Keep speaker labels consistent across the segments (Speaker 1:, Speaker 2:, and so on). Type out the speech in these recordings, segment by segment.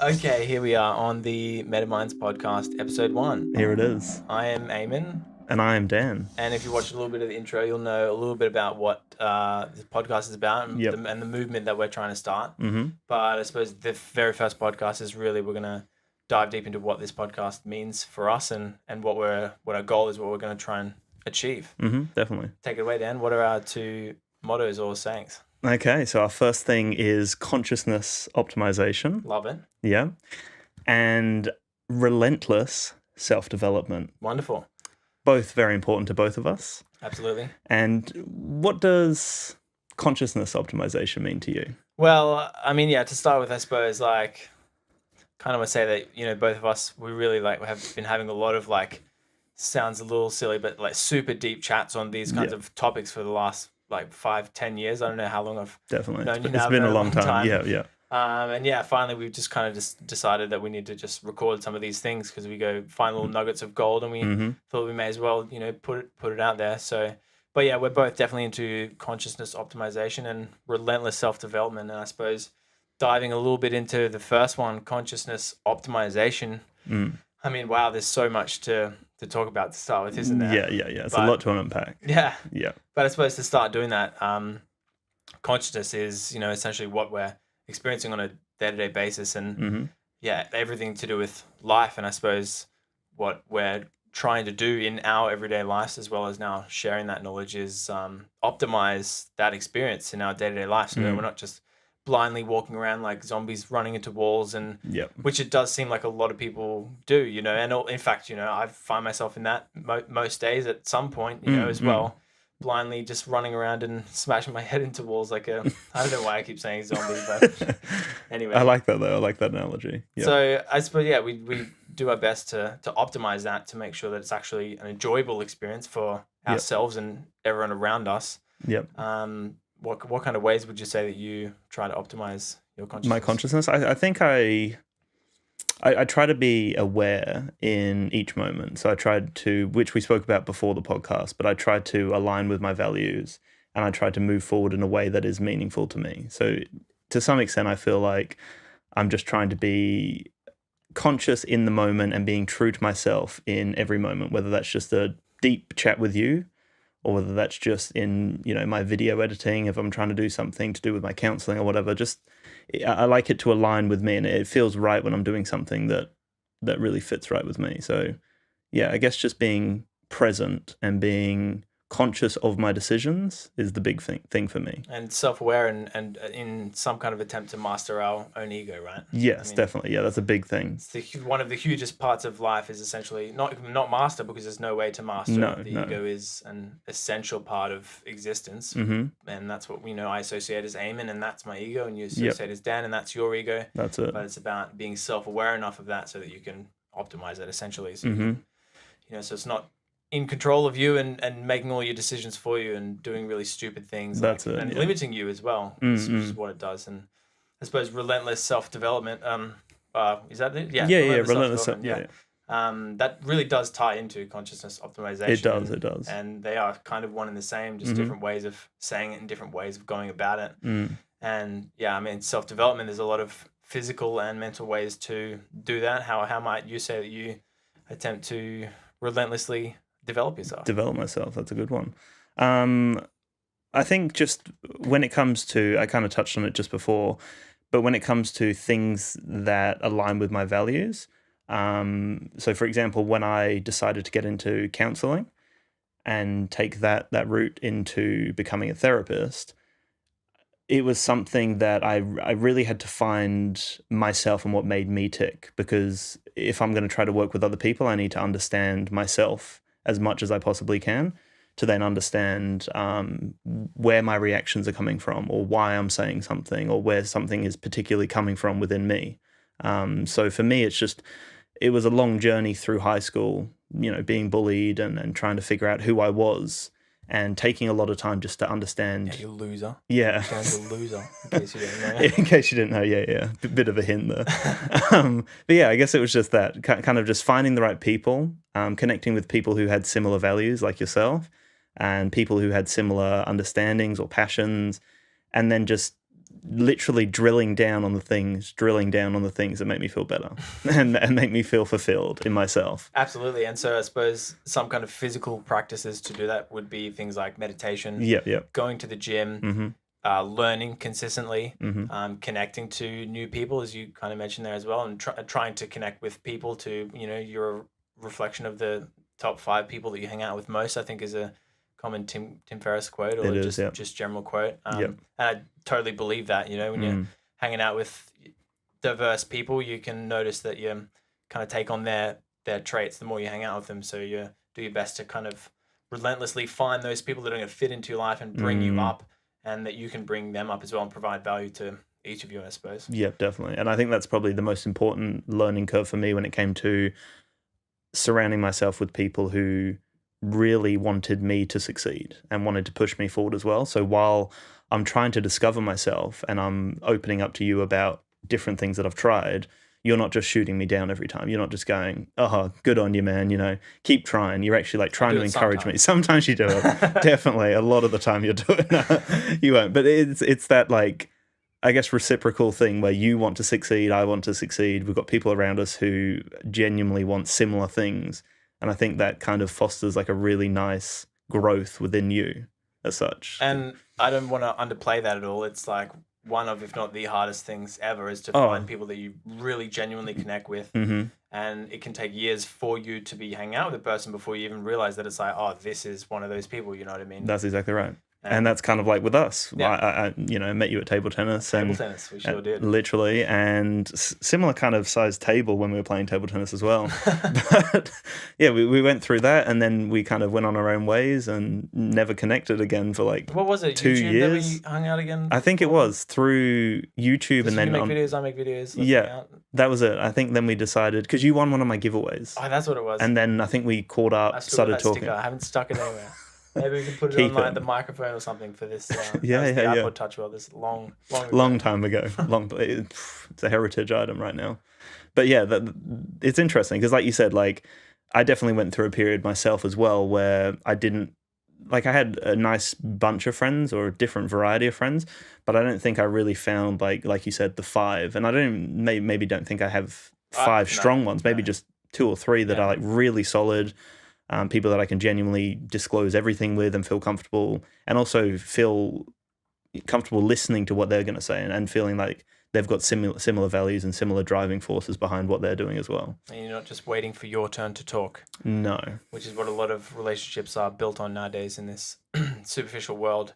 Speaker 1: Okay, here we are on the MetaMinds podcast, episode 1.
Speaker 2: Here it is.
Speaker 1: I am Eamon,
Speaker 2: And I am Dan.
Speaker 1: and if you watched a little bit of the intro, you'll know a little bit about what this podcast is about and,
Speaker 2: Yep.
Speaker 1: and the movement that we're trying to start.
Speaker 2: Mm-hmm.
Speaker 1: But I suppose the very first podcast is really we're going to dive deep into what this podcast means for us and what our goal is, what we're going to try and achieve.
Speaker 2: Mm-hmm. Definitely.
Speaker 1: Take it away, Dan. What are our two mottos or sayings?
Speaker 2: Okay, so our first thing is consciousness optimization.
Speaker 1: Love it.
Speaker 2: Yeah. And relentless self-development.
Speaker 1: Wonderful.
Speaker 2: Both very important to both of us.
Speaker 1: Absolutely.
Speaker 2: And what does consciousness optimization mean to you?
Speaker 1: Well, I mean, yeah, to start with, I suppose, like, kind of want to say that, both of us, we really, have been having a lot of, sounds a little silly, but, super deep chats on these kinds of topics for the last, 5-10 years. I don't know how long I've
Speaker 2: Definitely.
Speaker 1: known you
Speaker 2: It's
Speaker 1: now.
Speaker 2: been a long time. Yeah.
Speaker 1: And yeah, finally, we've just kind of just decided that we need to just record some of these things because we go find little nuggets of gold, and we thought we may as well, put it out there. So, but yeah, we're both definitely into consciousness optimization and relentless self-development. And I suppose diving a little bit into the first one, consciousness optimization. I mean, wow, there's so much to talk about to start with, isn't there?
Speaker 2: Yeah. It's a lot to unpack.
Speaker 1: Yeah.
Speaker 2: Yeah.
Speaker 1: But I suppose to start doing that, consciousness is, essentially what we're experiencing on a day-to-day basis, and everything to do with life. And I suppose what we're trying to do in our everyday lives, as well as now sharing that knowledge, is optimize that experience in our day-to-day life, so that we're not just blindly walking around like zombies running into walls, and which it does seem like a lot of people do, and in fact, I find myself in that most days at some point, as well, blindly just running around and smashing my head into walls like I don't know why I keep saying zombie, but anyway.
Speaker 2: I like that though. I like that analogy. Yep.
Speaker 1: So I suppose, we do our best to optimize that to make sure that it's actually an enjoyable experience for ourselves and everyone around us.
Speaker 2: Yep.
Speaker 1: What kind of ways would you say that you try to optimize your consciousness?
Speaker 2: My consciousness? I think I try to be aware in each moment. So I tried to, which we spoke about before the podcast, but I tried to align with my values, and I tried to move forward in a way that is meaningful to me. So to some extent, I feel like I'm just trying to be conscious in the moment and being true to myself in every moment, whether that's just a deep chat with you, or whether that's just in, my video editing, if I'm trying to do something to do with my counseling or whatever. Just, I like it to align with me, and it feels right when I'm doing something that really fits right with me. So yeah, I guess just being present and being conscious of my decisions is the big thing for me.
Speaker 1: And self-aware and in some kind of attempt to master our own ego, right?
Speaker 2: Yes, definitely. Yeah, that's a big thing.
Speaker 1: It's one of the hugest parts of life is essentially not master, because there's no way to master. The ego is an essential part of existence, and that's what I associate as Eamon, and that's my ego, and you associate as Dan, and that's your ego.
Speaker 2: That's it.
Speaker 1: But it's about being self-aware enough of that so that you can optimize it essentially. So so it's not in control of you and making all your decisions for you and doing really stupid things.
Speaker 2: That's it.
Speaker 1: And limiting you as well, which is what it does. And I suppose relentless self-development, is that it?
Speaker 2: Yeah. Relentless self-development.
Speaker 1: That really does tie into consciousness optimization.
Speaker 2: It does.
Speaker 1: And they are kind of one and the same, just different ways of saying it and different ways of going about it. And yeah, I mean, self-development, there's a lot of physical and mental ways to do that. How might you say that you attempt to relentlessly develop yourself?
Speaker 2: Develop myself. That's a good one. I think just when it comes to, I kind of touched on it just before, but when it comes to things that align with my values, so for example, when I decided to get into counseling and take that route into becoming a therapist, it was something that I really had to find myself and what made me tick, because if I'm going to try to work with other people, I need to understand myself as much as I possibly can, to then understand where my reactions are coming from, or why I'm saying something, or where something is particularly coming from within me. So for me, it was a long journey through high school, being bullied and trying to figure out who I was, and taking a lot of time just to understand.
Speaker 1: Yeah, you loser.
Speaker 2: Yeah.
Speaker 1: You're a loser, in case you didn't know.
Speaker 2: In case you didn't know, yeah. Bit of a hint there. But yeah, I guess it was just that, kind of just finding the right people, connecting with people who had similar values like yourself, and people who had similar understandings or passions, and then just literally drilling down on the things that make me feel better and make me feel fulfilled in myself.
Speaker 1: Absolutely. And so I suppose some kind of physical practices to do that would be things like meditation, going to the gym, learning consistently, connecting to new people, as you kind of mentioned there as well, and trying to connect with people to, you're a reflection of the top 5 people that you hang out with most, I think is a common Tim Ferriss quote, or just general quote. And I totally believe that, when you're hanging out with diverse people, you can notice that you kind of take on their traits the more you hang out with them. So you do your best to kind of relentlessly find those people that are going to fit into your life and bring you up, and that you can bring them up as well and provide value to each of you, I suppose.
Speaker 2: Yeah, definitely. And I think that's probably the most important learning curve for me when it came to surrounding myself with people who really wanted me to succeed and wanted to push me forward as well. So while I'm trying to discover myself and I'm opening up to you about different things that I've tried, you're not just shooting me down every time. You're not just going, oh, good on you, man. Keep trying. You're actually like trying to encourage me. Sometimes you do it. Definitely. A lot of the time you're doing it. You won't. But it's that, like, I guess, reciprocal thing where you want to succeed, I want to succeed. We've got people around us who genuinely want similar things. And I think that kind of fosters like a really nice growth within you as such.
Speaker 1: And I don't want to underplay that at all. It's like one of, if not the hardest things ever, is to find people that you really genuinely connect with. And it can take years for you to be hanging out with a person before you even realize that it's like, oh, this is one of those people, you know what I mean?
Speaker 2: That's exactly right. And that's kind of like with us. Yeah. I met you at table tennis.
Speaker 1: Table tennis, we sure did.
Speaker 2: Literally, and similar kind of sized table when we were playing table tennis as well. But yeah, we went through that, and then we kind of went on our own ways and never connected again for like
Speaker 1: what was it?
Speaker 2: 2
Speaker 1: YouTube
Speaker 2: years.
Speaker 1: That we hung out again?
Speaker 2: I think it was through YouTube, and then
Speaker 1: you make videos, I make videos.
Speaker 2: Yeah, that was it. I think then we decided, because you won one of my giveaways.
Speaker 1: Oh, that's what it was.
Speaker 2: And then I think we caught up, started talking.
Speaker 1: Sticker. I haven't stuck it anywhere. Maybe we can put it on like the microphone or something for this. The iPod Touch. Well, this long
Speaker 2: time ago. It's a heritage item right now. But yeah, it's interesting because, like you said, like I definitely went through a period myself as well where I didn't, like, I had a nice bunch of friends or a different variety of friends, but I don't think I really found like you said, the 5. And I maybe don't think I have 5 strong ones. Maybe just 2 or 3 that are like really solid. People that I can genuinely disclose everything with and feel comfortable, and also feel comfortable listening to what they're going to say, and feeling like they've got similar values and similar driving forces behind what they're doing as well.
Speaker 1: And you're not just waiting for your turn to talk.
Speaker 2: No.
Speaker 1: Which is what a lot of relationships are built on nowadays in this superficial world,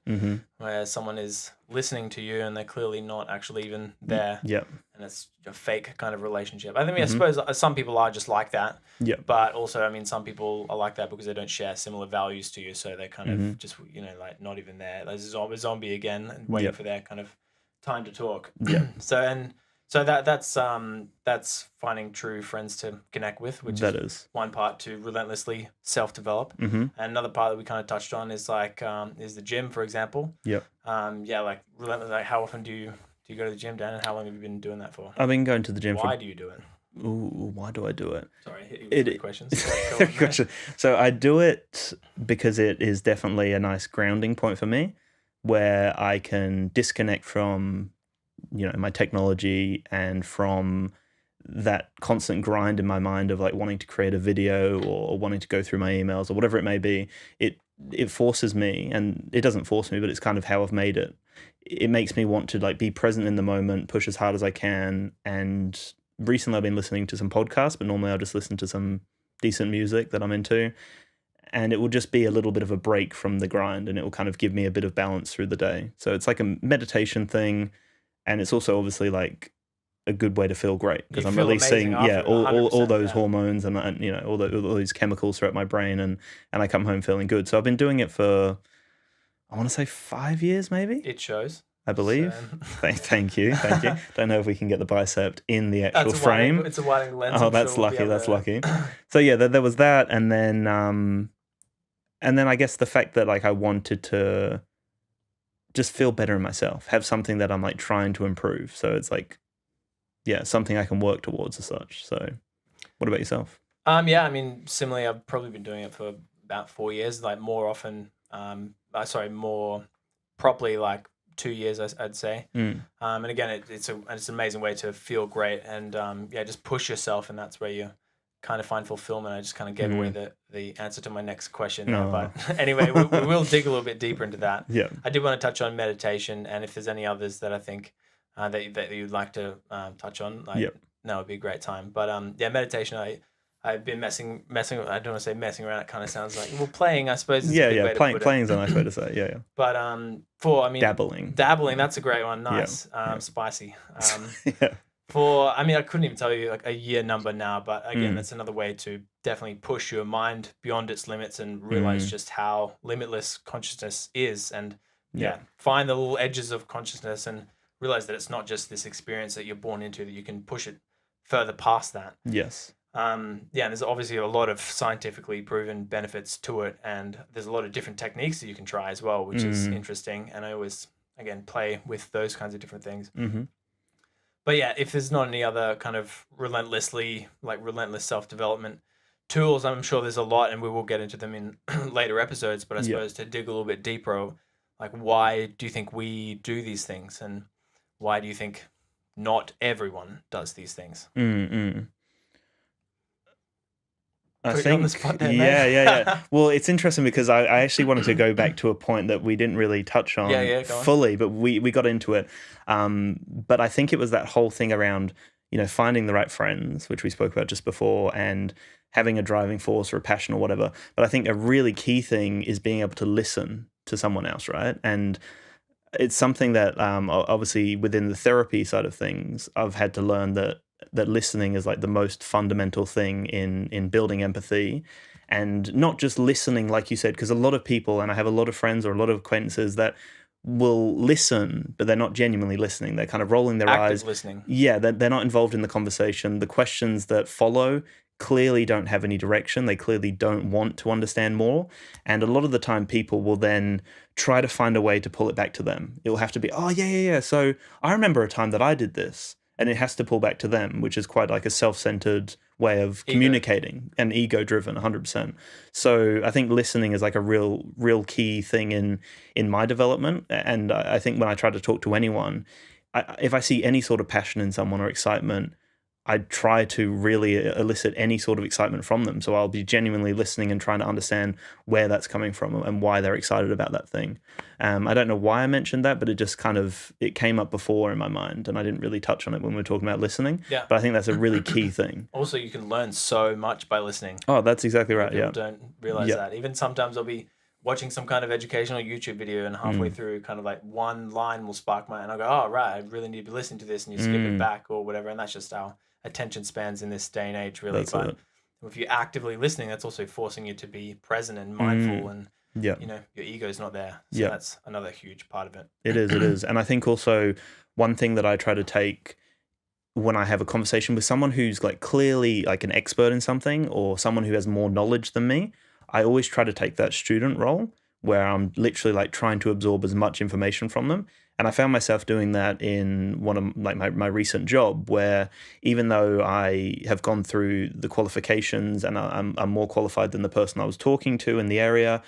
Speaker 1: where someone is listening to you and they're clearly not actually even there.
Speaker 2: Yep.
Speaker 1: And it's a fake kind of relationship. I think, I suppose some people are just like that.
Speaker 2: Yeah.
Speaker 1: But also, I mean, some people are like that because they don't share similar values to you. So they're kind of just, like not even there. There's a zombie again and waiting for their kind of time to talk.
Speaker 2: Yeah.
Speaker 1: So that's finding true friends to connect with, which is one part to relentlessly self-develop. And another part that we kind of touched on is like is the gym, for example.
Speaker 2: Yep.
Speaker 1: Like relentlessly. Like, how often do you go to the gym, Dan? And how long have you been doing that for?
Speaker 2: I've been going to the gym.
Speaker 1: Why do you do it?
Speaker 2: Ooh, why do I do it?
Speaker 1: Sorry, I hit you with questions.
Speaker 2: Question. So I do it because it is definitely a nice grounding point for me, where I can disconnect from my technology and from that constant grind in my mind of like wanting to create a video or wanting to go through my emails or whatever it may be. It forces me, and it doesn't force me, but it's kind of how I've made it. It makes me want to like be present in the moment, push as hard as I can. And recently I've been listening to some podcasts, but normally I'll just listen to some decent music that I'm into. And it will just be a little bit of a break from the grind, and it will kind of give me a bit of balance through the day. So it's like a meditation thing. And it's also obviously like a good way to feel great because I'm releasing all those hormones and all these chemicals throughout my brain, and I come home feeling good. So I've been doing it for, I want to say 5 years maybe.
Speaker 1: It shows,
Speaker 2: I believe. So. Thank you. Don't know if we can get the bicep in the actual frame.
Speaker 1: It's a wide lens.
Speaker 2: Oh, that's lucky. That's lucky. So yeah, there was that, and then I guess the fact that like I wanted to just feel better in myself, have something that I'm like trying to improve. So it's like, yeah, something I can work towards as such. So what about yourself?
Speaker 1: Yeah, I mean, similarly, I've probably been doing it for about 4 years, like more often, more properly, like 2 years, I'd say. And again, it's an amazing way to feel great and just push yourself, and that's where you kind of find fulfillment. I just kind of gave away the answer to my next question there, but anyway, we will dig a little bit deeper into that.
Speaker 2: Yeah.
Speaker 1: I did want to touch on meditation, and if there's any others that I think that you'd like to touch on, no, it'd be a great time. But meditation, I've been messing. I don't want to say messing around. It kind of sounds like playing. I suppose. Is a good way to put it.
Speaker 2: Playing's a nice way to say it. Yeah.
Speaker 1: But dabbling. That's a great one. Nice, spicy.
Speaker 2: Yeah.
Speaker 1: I couldn't even tell you like a year number now, but again, that's another way to definitely push your mind beyond its limits and realize just how limitless consciousness is, and find the little edges of consciousness and realize that it's not just this experience that you're born into, that you can push it further past that.
Speaker 2: Yes.
Speaker 1: And there's obviously a lot of scientifically proven benefits to it, and there's a lot of different techniques that you can try as well, which is interesting. And I always, again, play with those kinds of different things. But if there's not any other kind of relentless self-development tools, I'm sure there's a lot, and we will get into them in later episodes. But I suppose to dig a little bit deeper, like, why do you think we do these things, and why do you think not everyone does these things?
Speaker 2: I think, on the spot there, yeah. Well, it's interesting because I actually wanted to go back to a point that we didn't really touch on fully, but we got into it. But I think it was that whole thing around, finding the right friends, which we spoke about just before, and having a driving force or a passion or whatever. But I think a really key thing is being able to listen to someone else, right? And it's something that obviously within the therapy side of things, I've had to learn that listening is like the most fundamental thing in building empathy, and not just listening, like you said, because a lot of people, and I have a lot of friends or a lot of acquaintances that will listen, but they're not genuinely listening. They're kind of rolling their eyes.
Speaker 1: Listening.
Speaker 2: Yeah, they're not involved in the conversation. The questions that follow clearly don't have any direction. They clearly don't want to understand more. And a lot of the time people will then try to find a way to pull it back to them. It will have to be, so I remember a time that I did this. And it has to pull back to them, which is quite like a self-centered way of communicating and ego-driven, 100%. So I think listening is like a real key thing in my development. And I think when I try to talk to anyone, if I see any sort of passion in someone or excitement, I try to really elicit any sort of excitement from them. So I'll be genuinely listening and trying to understand where that's coming from and why they're excited about that thing. I don't know why I mentioned that, but it just it came up before in my mind, and I didn't really touch on it when we were talking about listening.
Speaker 1: Yeah.
Speaker 2: But I think that's a really key thing.
Speaker 1: Also, you can learn so much by listening.
Speaker 2: Oh, that's exactly right.
Speaker 1: People don't realize that. Even sometimes I'll be watching some kind of educational YouTube video, and halfway through, kind of like one line will spark and I'll go, oh, right, I really need to be listening to this, and you skip it back or whatever. And that's just our attention spans in this day and age, really. But if you're actively listening, that's also forcing you to be present and mindful, and your ego's not there. So that's another huge part of it.
Speaker 2: It is. And I think also one thing that I try to take when I have a conversation with someone who's like clearly like an expert in something, or someone who has more knowledge than me, I always try to take that student role where I'm literally like trying to absorb as much information from them. And I found myself doing that in one of like my recent job, where even though I have gone through the qualifications and I'm more qualified than the person I was talking to in the area,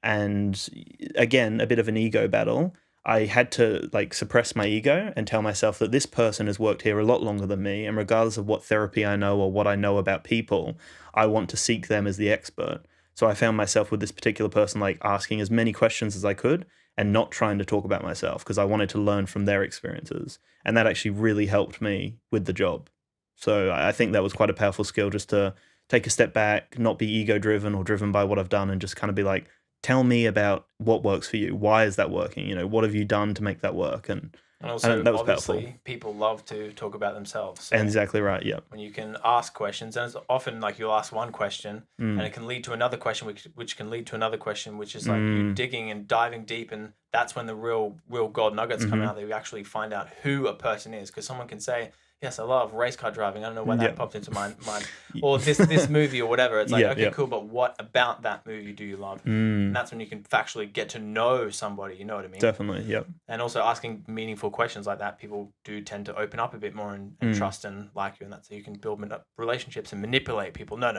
Speaker 2: and again, a bit of an ego battle, I had to like suppress my ego and tell myself that this person has worked here a lot longer than me, and regardless of what therapy I know or what I know about people, I want to seek them as the expert. So I found myself with this particular person like asking as many questions as I could and not trying to talk about myself, because I wanted to learn from their experiences. And that actually really helped me with the job. So I think that was quite a powerful skill, just to take a step back, not be ego driven or driven by what I've done, and just kind of be like, tell me about what works for you. Why is that working? What have you done to make that work? And
Speaker 1: also,
Speaker 2: that was
Speaker 1: obviously,
Speaker 2: powerful.
Speaker 1: people love to talk about themselves. So
Speaker 2: exactly right, yeah.
Speaker 1: When you can ask questions, and it's often like you'll ask one question, and it can lead to another question, which can lead to another question, which is like you digging and diving deep, and that's when the real gold nuggets come out, that you actually find out who a person is. Because someone can say, yes, I love race car driving. I don't know why that popped into my mind.
Speaker 2: Y-
Speaker 1: Or this movie or whatever. It's like,
Speaker 2: Yeah,
Speaker 1: okay,
Speaker 2: yeah.
Speaker 1: cool, but what about that movie do you love? And that's when you can factually get to know somebody, you know what I mean?
Speaker 2: Definitely, yep.
Speaker 1: And also asking meaningful questions like that, people do tend to open up a bit more and trust and like you, and that's so you can build up relationships and manipulate people. No.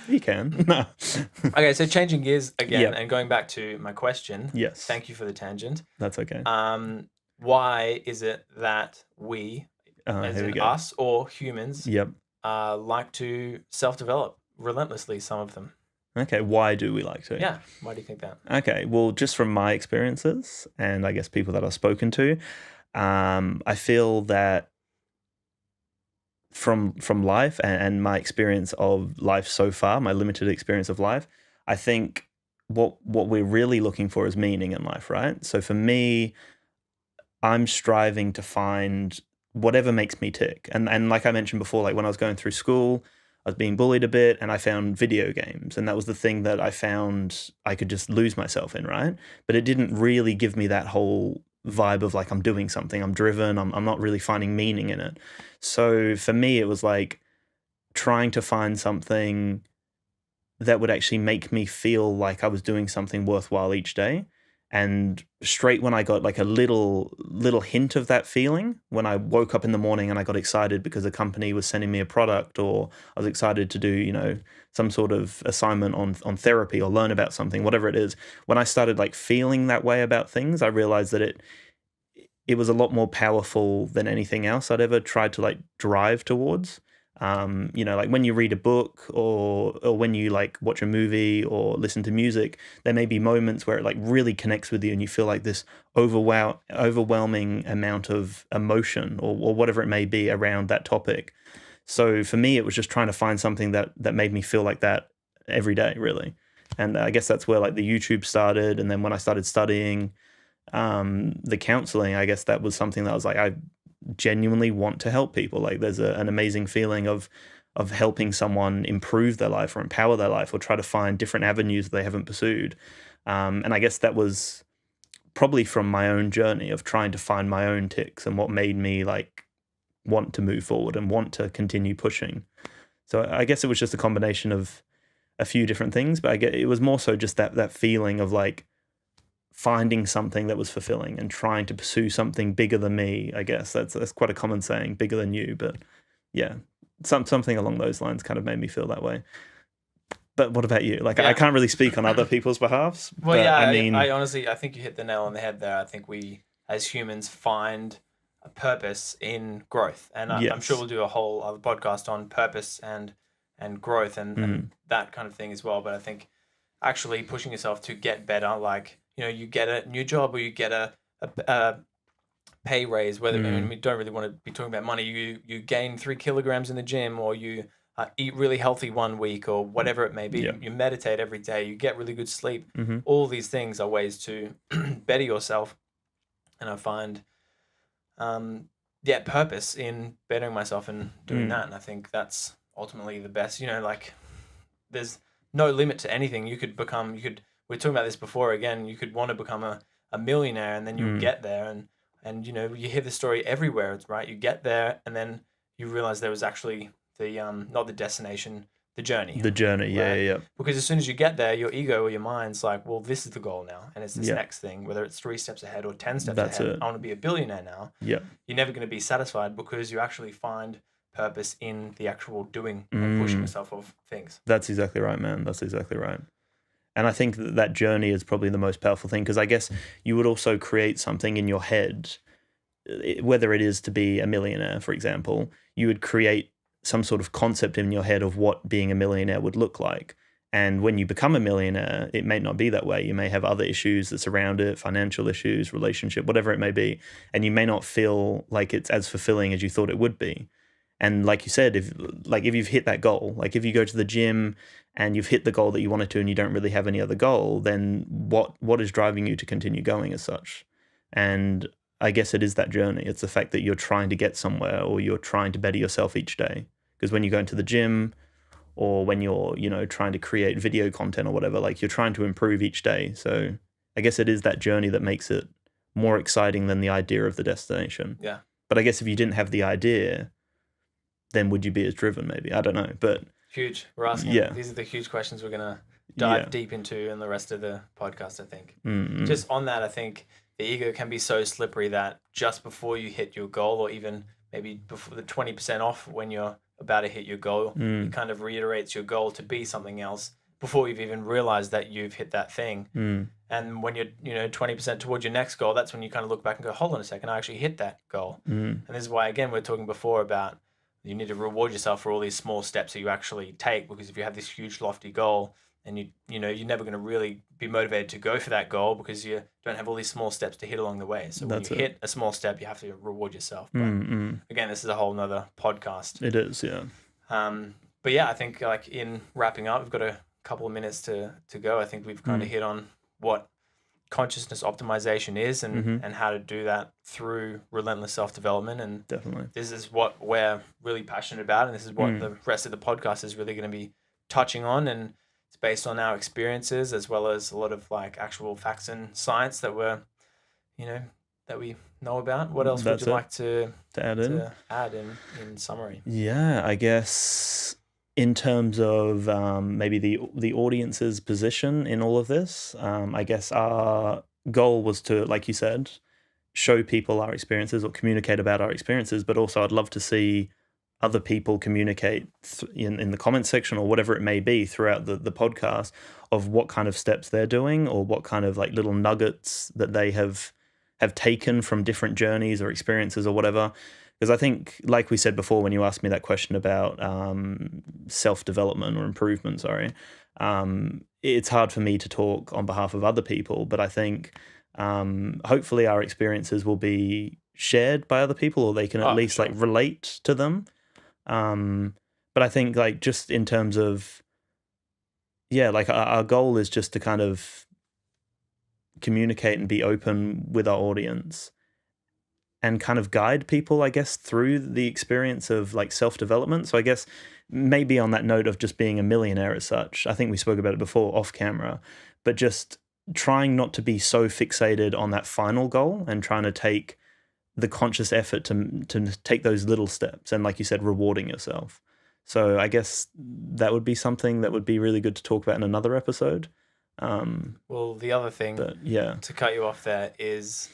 Speaker 2: You can. No.
Speaker 1: Okay, so changing gears again
Speaker 2: Yep.
Speaker 1: and going back to my question.
Speaker 2: Yes.
Speaker 1: Thank you for the tangent.
Speaker 2: That's okay.
Speaker 1: Why is it that we, as
Speaker 2: here we
Speaker 1: in
Speaker 2: go.
Speaker 1: us or humans,
Speaker 2: Yep.
Speaker 1: like to self-develop relentlessly, some of them?
Speaker 2: Okay, why do we like to?
Speaker 1: Yeah, why do you think that?
Speaker 2: Okay, well, just from my experiences and I guess people that I've spoken to, I feel that from life and my experience of life so far, my limited experience of life, I think what we're really looking for is meaning in life, right? So for me, I'm striving to find whatever makes me tick. And like I mentioned before, like when I was going through school, I was being bullied a bit and I found video games. And that was the thing that I found I could just lose myself in, right? But it didn't really give me that whole vibe of like I'm doing something, I'm driven, I'm not really finding meaning in it. So for me, it was like trying to find something that would actually make me feel like I was doing something worthwhile each day. And straight when I got like a little hint of that feeling, when I woke up in the morning and I got excited because a company was sending me a product, or I was excited to do, some sort of assignment on therapy or learn about something, whatever it is, when I started like feeling that way about things, I realized that it was a lot more powerful than anything else I'd ever tried to like drive towards. Like when you read a book or when you like watch a movie or listen to music, there may be moments where it like really connects with you and you feel like this overwhelming amount of emotion or whatever it may be around that topic. So for me, it was just trying to find something that made me feel like that every day, really. And I guess that's where like the YouTube started. And then when I started studying the counseling, I guess that was something that I was like, I genuinely want to help people. Like there's an amazing feeling of helping someone improve their life or empower their life or try to find different avenues that they haven't pursued. And I guess that was probably from my own journey of trying to find my own ticks and what made me like want to move forward and want to continue pushing. So I guess it was just a combination of a few different things, but it was more so just that feeling of like finding something that was fulfilling and trying to pursue something bigger than me. I guess that's quite a common saying, bigger than you, but yeah, something along those lines kind of made me feel that way. But what about you? Like, I can't really speak on other people's behalfs.
Speaker 1: Well, yeah, I honestly, I think you hit the nail on the head there. I think we, as humans, find a purpose in growth, and I'm sure we'll do a whole other podcast on purpose and growth and that kind of thing as well. But I think actually pushing yourself to get better, like, you get a new job or you get a pay raise, whether we don't really want to be talking about money, you gain 3 kilograms in the gym, or you eat really healthy one week, or whatever it may be.
Speaker 2: Yeah.
Speaker 1: You meditate every day, you get really good sleep. All these things are ways to better yourself. And I find, purpose in bettering myself and doing that. And I think that's ultimately the best, like there's no limit to anything. You could become, we were talking about this before again, you could want to become a millionaire, and then you get there and you hear the story everywhere. It's right. You get there and then you realize there was actually the, not the destination, the journey.
Speaker 2: The journey. Right? Yeah.
Speaker 1: Because as soon as you get there, your ego or your mind's like, well, this is the goal now. And it's this next thing, whether it's 3 steps ahead or 10 steps ahead. I want to be a billionaire now.
Speaker 2: Yeah.
Speaker 1: You're never going to be satisfied because you actually find purpose in the actual doing and pushing yourself of things.
Speaker 2: That's exactly right, man. That's exactly right. And I think that journey is probably the most powerful thing, because I guess you would also create something in your head, whether it is to be a millionaire, for example, you would create some sort of concept in your head of what being a millionaire would look like. And when you become a millionaire, it may not be that way. You may have other issues that surround it, financial issues, relationship, whatever it may be. And you may not feel like it's as fulfilling as you thought it would be. And like you said, if you've hit that goal, like if you go to the gym and you've hit the goal that you wanted to and you don't really have any other goal, then what is driving you to continue going as such? And I guess it is that journey. It's the fact that you're trying to get somewhere, or you're trying to better yourself each day. Because when you go into the gym, or when you're, trying to create video content or whatever, like you're trying to improve each day. So I guess it is that journey that makes it more exciting than the idea of the destination.
Speaker 1: Yeah.
Speaker 2: But I guess if you didn't have the idea, then would you be as driven? Maybe, I don't know. But
Speaker 1: huge. We're asking.
Speaker 2: Yeah.
Speaker 1: These are the huge questions we're gonna dive deep into in the rest of the podcast. I think. Just on that, I think the ego can be so slippery that just before you hit your goal, or even maybe before the 20% off when you're about to hit your goal, it kind of reiterates your goal to be something else before you've even realized that you've hit that thing. And when you're 20% towards your next goal, that's when you kind of look back and go, hold on a second, I actually hit that goal. And this is why, again, we're talking before about you need to reward yourself for all these small steps that you actually take, because if you have this huge lofty goal and you're never going to really be motivated to go for that goal because you don't have all these small steps to hit along the way. So when you hit a small step, you have to reward yourself. But again, this is a whole nother podcast.
Speaker 2: It is, yeah.
Speaker 1: But yeah, I think like in wrapping up, we've got a couple of minutes to go. I think we've kind of hit on what consciousness optimization is and how to do that through relentless self-development. And
Speaker 2: definitely,
Speaker 1: this is what we're really passionate about, and this is what the rest of the podcast is really going to be touching on. And it's based on our experiences as well as a lot of like actual facts and science that that we know about. What else would you like to add in summary?
Speaker 2: Yeah, I guess in terms of maybe the audience's position in all of this, I guess our goal was to, like you said, show people our experiences or communicate about our experiences, but also I'd love to see other people communicate in the comment section or whatever it may be throughout the podcast of what kind of steps they're doing or what kind of like little nuggets that they have taken from different journeys or experiences or whatever. Because I think, like we said before, when you asked me that question about self-development or improvement, it's hard for me to talk on behalf of other people, but I think hopefully our experiences will be shared by other people, or they can at least like relate to them. But I think like just in terms of, like our goal is just to kind of communicate and be open with our audience and kind of guide people, I guess, through the experience of like self-development. So I guess maybe on that note of just being a millionaire as such, I think we spoke about it before off camera, but just trying not to be so fixated on that final goal and trying to take the conscious effort to take those little steps and, like you said, rewarding yourself. So I guess that would be something that would be really good to talk about in another episode.
Speaker 1: Well, the other thing to cut you off there is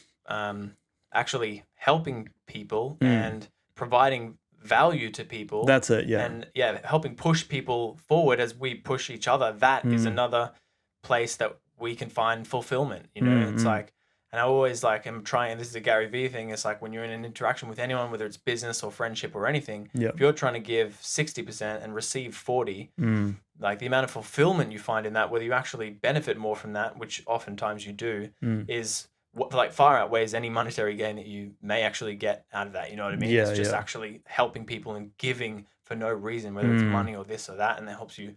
Speaker 1: actually helping people and providing value to people.
Speaker 2: That's it, yeah.
Speaker 1: And helping push people forward as we push each other. That is another place that we can find fulfillment. It's like, and I always like am trying, this is a Gary Vee thing, it's like when you're in an interaction with anyone, whether it's business or friendship or anything, if you're trying to give 60% and receive 40, like the amount of fulfillment you find in that, whether you actually benefit more from that, which oftentimes you do, is what like far outweighs any monetary gain that you may actually get out of that. You know what I mean?
Speaker 2: Yeah,
Speaker 1: it's just actually helping people and giving for no reason, whether it's money or this or that, and that helps you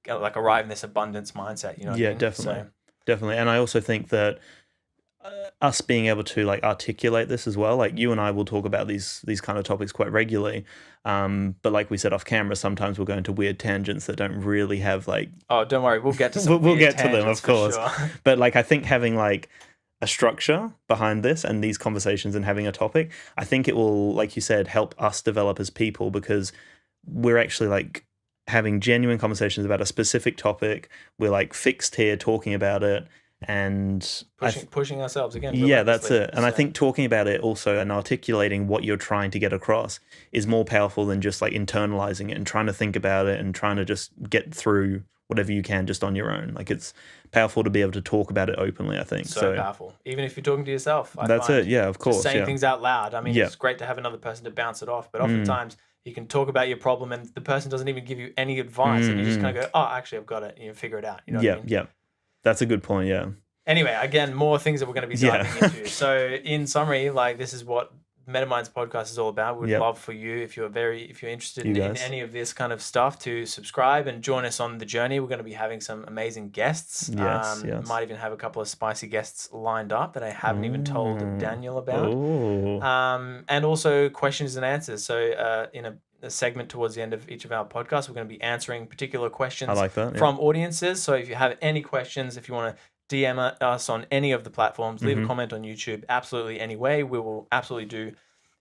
Speaker 1: like arrive in this abundance mindset. You know what I mean?
Speaker 2: Definitely. And I also think that us being able to like articulate this as well, like you and I will talk about these kind of topics quite regularly, but like we said off camera, sometimes we'll go into weird tangents that don't really have like,
Speaker 1: oh, don't worry, we'll get to some
Speaker 2: we'll get to them, of course,
Speaker 1: sure.
Speaker 2: But like I think having like a structure behind this and these conversations and having a topic, I think it will, like you said, help us develop as people, because we're actually like having genuine conversations about a specific topic. We're like fixed here talking about it and
Speaker 1: pushing ourselves again.
Speaker 2: Yeah, that's it. And I think talking about it also and articulating what you're trying to get across is more powerful than just like internalizing it and trying to think about it and trying to just get through whatever you can just on your own. Like it's powerful to be able to talk about it openly, I think.
Speaker 1: So powerful. Even if you're talking to yourself.
Speaker 2: That's it. Yeah, of course.
Speaker 1: Just saying things out loud. I mean, it's great to have another person to bounce it off, but oftentimes you can talk about your problem and the person doesn't even give you any advice and you just kind of go, oh, actually, I've got it. You figure it out. You know what I mean?
Speaker 2: Yeah. That's a good point, yeah.
Speaker 1: Anyway, again, more things that we're going to be diving into. So in summary, like this is what MetaMinds podcast is all about. We'd love for you, if you're interested in any of this kind of stuff, to subscribe and join us on the journey. We're going to be having some amazing guests.
Speaker 2: Yes.
Speaker 1: Might even have a couple of spicy guests lined up that I haven't even told Daniel about. And also questions and answers. So in a segment towards the end of each of our podcasts, we're going to be answering particular questions from audiences. So if you have any questions, if you want to DM us on any of the platforms, leave a comment on YouTube, absolutely any way. We will absolutely do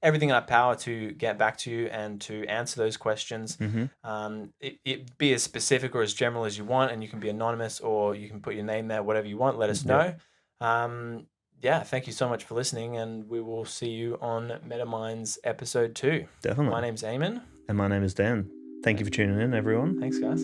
Speaker 1: everything in our power to get back to you and to answer those questions. It be as specific or as general as you want, and you can be anonymous or you can put your name there, whatever you want. Let us know. Yeah, thank you so much for listening, and we will see you on MetaMinds episode 2.
Speaker 2: Definitely.
Speaker 1: My name's Eamon.
Speaker 2: And my name is Dan. Thank you for tuning in, everyone.
Speaker 1: Thanks, guys.